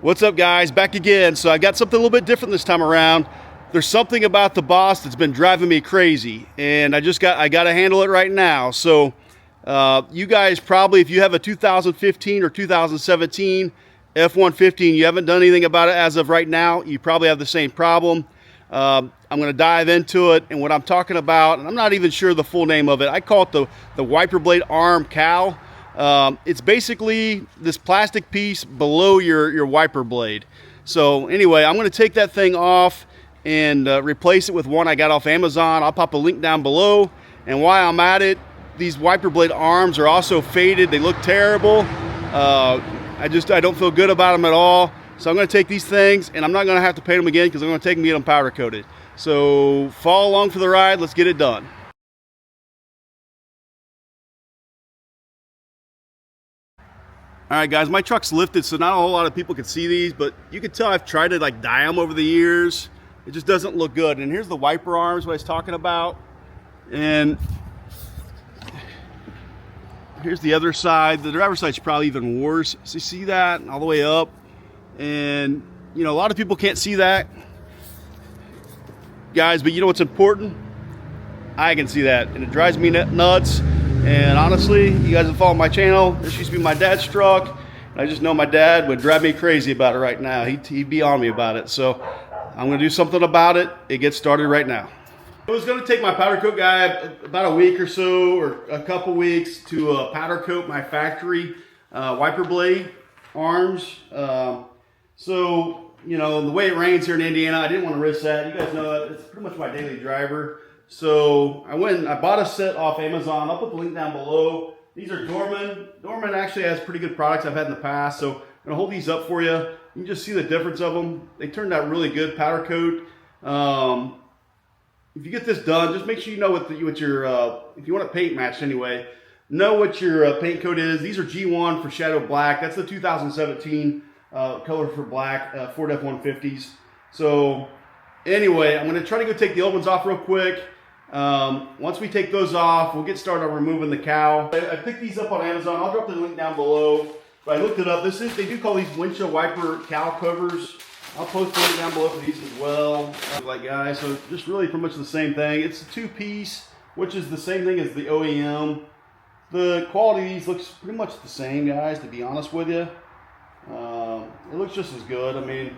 What's up, guys? Back again. So I got something a little bit different this time around. There's something about the Boss that's been driving me crazy, and I got to handle it right now. So you guys probably, if you have a 2015 or 2017 F-150 and you haven't done anything about it as of right now, you probably have the same problem. I'm going to dive into it, and what I'm talking about, and I'm not even sure the full name of it. I call it the wiper blade arm cowl. It's basically this plastic piece below your wiper blade. So anyway, I'm going to take that thing off and replace it with one I got off Amazon. I'll pop a link down below. And while I'm at it, these wiper blade arms are also faded. They look terrible. I don't feel good about them at all. So I'm going to take these things, and I'm not going to have to paint them again because I'm going to take them and get them powder coated. So follow along for the ride. Let's get it done. All right, guys, my truck's lifted, so not a whole lot of people can see these, but you can tell I've tried to dye them over the years. It just doesn't look good. And here's the wiper arms, what I was talking about. And here's the other side. The driver's side's probably even worse. So you see that all the way up. And, you know, a lot of people can't see that, guys, but you know what's important? I can see that, and it drives me nuts. And honestly, you guys have followed my channel. This used to be my dad's truck, and I just know my dad would drive me crazy about it right now. He'd be on me about it. So I'm going to do something about it. It gets started right now. I was going to take my powder coat guy about a week or so, or a couple weeks, to powder coat my factory wiper blade arms. So, you know, the way it rains here in Indiana, I didn't want to risk that. You guys know that it's pretty much my daily driver. So I went and I bought a set off Amazon. I'll put the link down below. These are Dorman. Dorman actually has pretty good products I've had in the past. So I'm going to hold these up for you. You can just see the difference of them. They turned out really good powder coat. If you get this done, just make sure you know what your, if you want it paint matched anyway, know what your paint coat is. These are G1 for Shadow Black. That's the 2017 color for black Ford F150s. So anyway, I'm going to try to go take the old ones off real quick. Once we take those off, we'll get started on removing the cowl. I picked these up on Amazon. I'll drop the link down below. But I looked it up. They do call these windshield wiper cowl covers. I'll post the link down below for these as well. Guys, so just really pretty much the same thing. It's a two-piece, which is the same thing as the OEM. The quality of these looks pretty much the same, guys, to be honest with you. It looks just as good. I mean,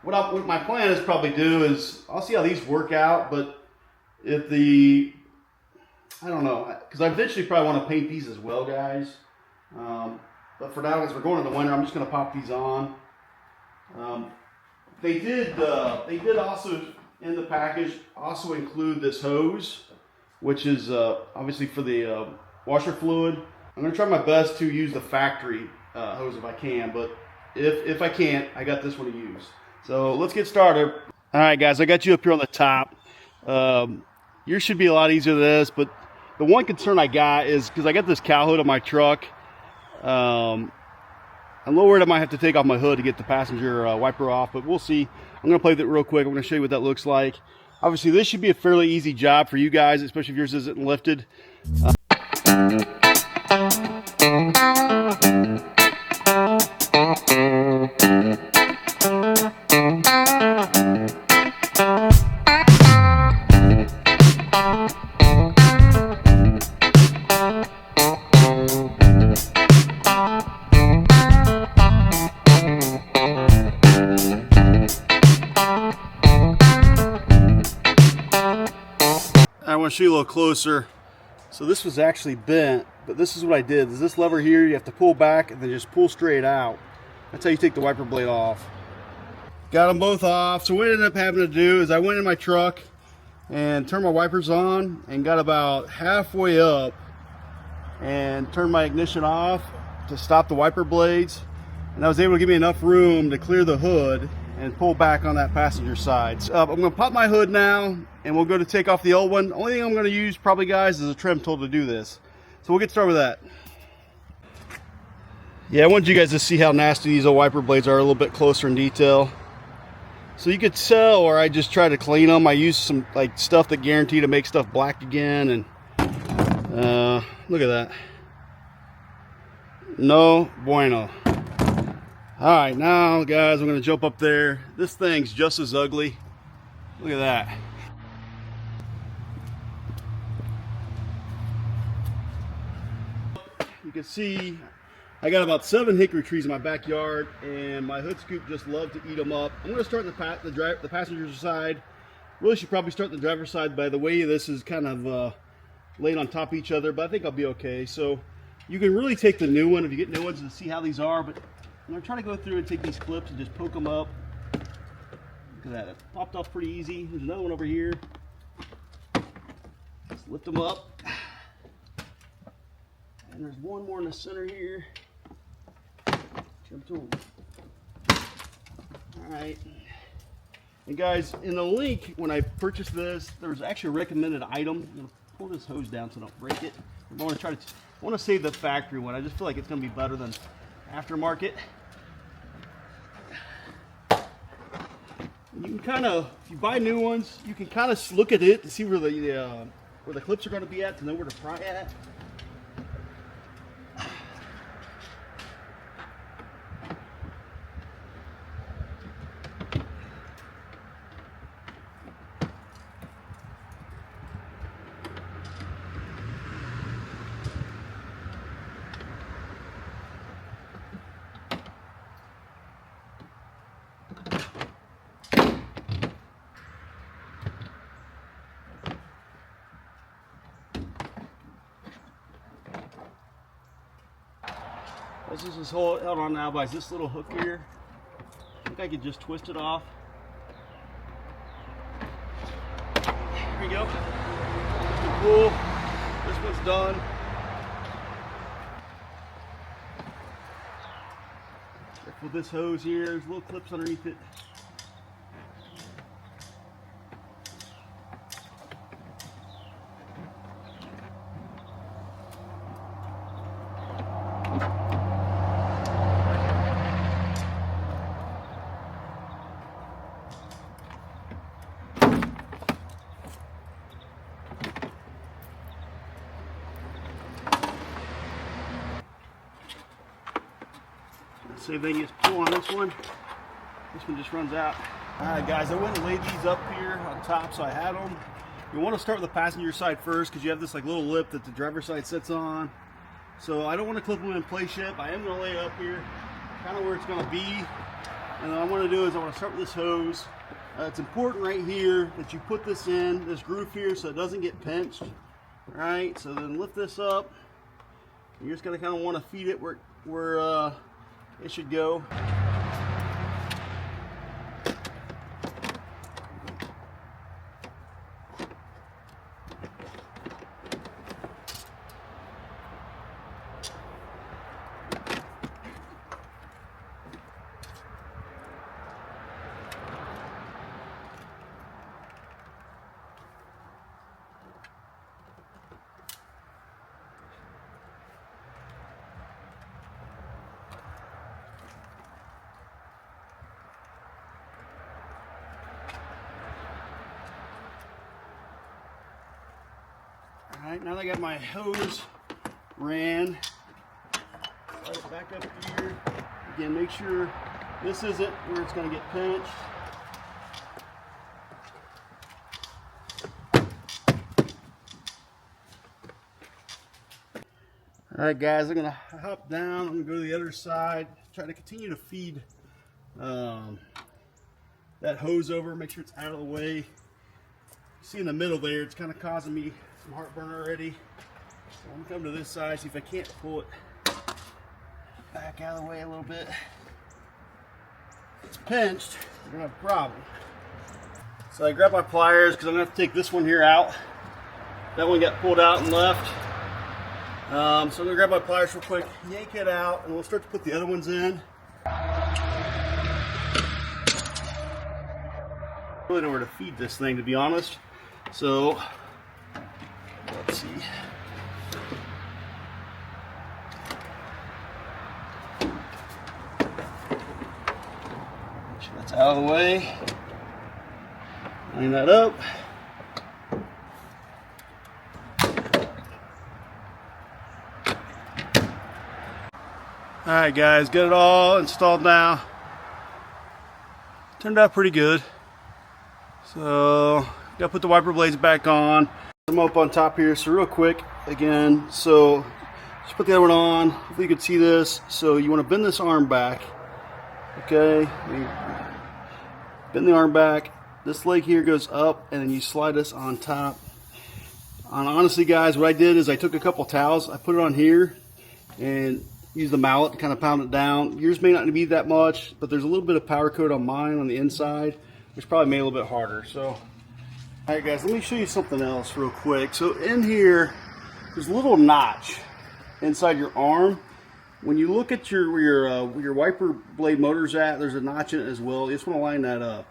what my plan is probably do is I'll see how these work out, but if I don't know, because I eventually probably want to paint these as well, guys. But for now, as we're going into winter, I'm just going to pop these on. They did also in the package also include this hose, which is obviously for the washer fluid. I'm going to try my best to use the factory hose if I can, but if I can't, I got this one to use. So let's get started. All right, guys, I got you up here on the top. Yours should be a lot easier than this, but the one concern I got is because I got this cowl hood on my truck. I'm a little worried I might have to take off my hood to get the passenger wiper off, but we'll see. I'm going to play that real quick. I'm going to show you what that looks like. Obviously, this should be a fairly easy job for you guys, especially if yours isn't lifted. I want to show you a little closer. So this was actually bent, but this is what I did. Is this lever here, you have to pull back and then just pull straight out. That's how you take the wiper blade off. Got them both off. So what I ended up having to do is I went in my truck and turned my wipers on and got about halfway up and turned my ignition off to stop the wiper blades. And I was able to give me enough room to clear the hood and pull back on that passenger side. So, I'm going to pop my hood now, and we'll go to take off the old one. The only thing I'm going to use probably, guys, is a trim tool to do this. So we'll get started with that. Yeah, I wanted you guys to see how nasty these old wiper blades are a little bit closer in detail. So you could tell where I just try to clean them. I use some stuff that guarantee to make stuff black again, and look at that. No bueno. All right, now guys, I'm gonna jump up there. This thing's just as ugly. Look at that. You can see I got about 7 hickory trees in my backyard, and my hood scoop just love to eat them up. I'm gonna start the passenger side. Really should probably start the driver's side by the way this is kind of laid on top of each other, but I think I'll be okay. So you can really take the new one if you get new ones to see how these are, but I'm gonna try to go through and take these clips and just poke them up. Look at that, it popped off pretty easy. There's another one over here. Let's lift them up. And there's one more in the center here. Jump to them. All right. And guys, in the link, when I purchased this, there was actually a recommended item. I'm gonna pull this hose down so I don't break it. I want to save the factory one. I just feel like it's gonna be better than aftermarket. You can kind of, if you buy new ones, you can kind of look at it to see where the clips are going to be at, to know where to pry at. This is held on now by this little hook here. I think I could just twist it off. There we go. Cool. This one's done. With this hose here, there's little clips underneath it. Same thing, just pull on this one. This one just runs out. All right, guys, I went and laid these up here on top, so I had them. You want to start with the passenger side first because you have this like little lip that the driver's side sits on. So I don't want to clip them in place yet, but I am going to lay it up here, kind of where it's going to be. And what I want to do is I want to start with this hose. It's important right here that you put this in this groove here so it doesn't get pinched. All right, so then lift this up. You're just going to kind of want to feed it where it should go. All right, now that I got my hose ran, slide it back up here. Again, make sure this isn't where it's going to get pinched. All right, guys, I'm going to hop down. I'm going to go to the other side, try to continue to feed that hose over, make sure it's out of the way. See in the middle there, it's kind of causing me some heartburn already. So I'm gonna come to this side, see if I can't pull it back out of the way a little bit. If it's pinched, we're gonna have a problem. So I grab my pliers because I'm gonna have to take this one here out. That one got pulled out and left. So I'm gonna grab my pliers real quick, yank it out, and we'll start to put the other ones in. I really don't know where to feed this thing, to be honest. So let's see. Make sure that's out of the way. Line that up. All Alright guys, got it all installed now. Turned out pretty good. So, gotta put the wiper blades back on. I'm up on top here, so real quick, again, so just put the other one on. Hopefully you can see this. So you want to bend this arm back. Okay, bend the arm back. This leg here goes up, and then you slide this on top. And honestly guys, what I did is I took a couple towels, I put it on here, and use the mallet to kind of pound it down. Yours may not be that much, but there's a little bit of powder coat on mine on the inside, which probably made it a little bit harder. So, alright guys, let me show you something else real quick. So in here, there's a little notch inside your arm. When you look at where your wiper blade motor's at, there's a notch in it as well. You just want to line that up.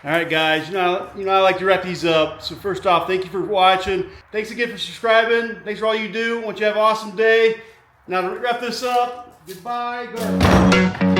All right, guys, you know I like to wrap these up. So first off, thank you for watching. Thanks again for subscribing. Thanks for all you do. I want you to have an awesome day. Now to wrap this up, goodbye. Go.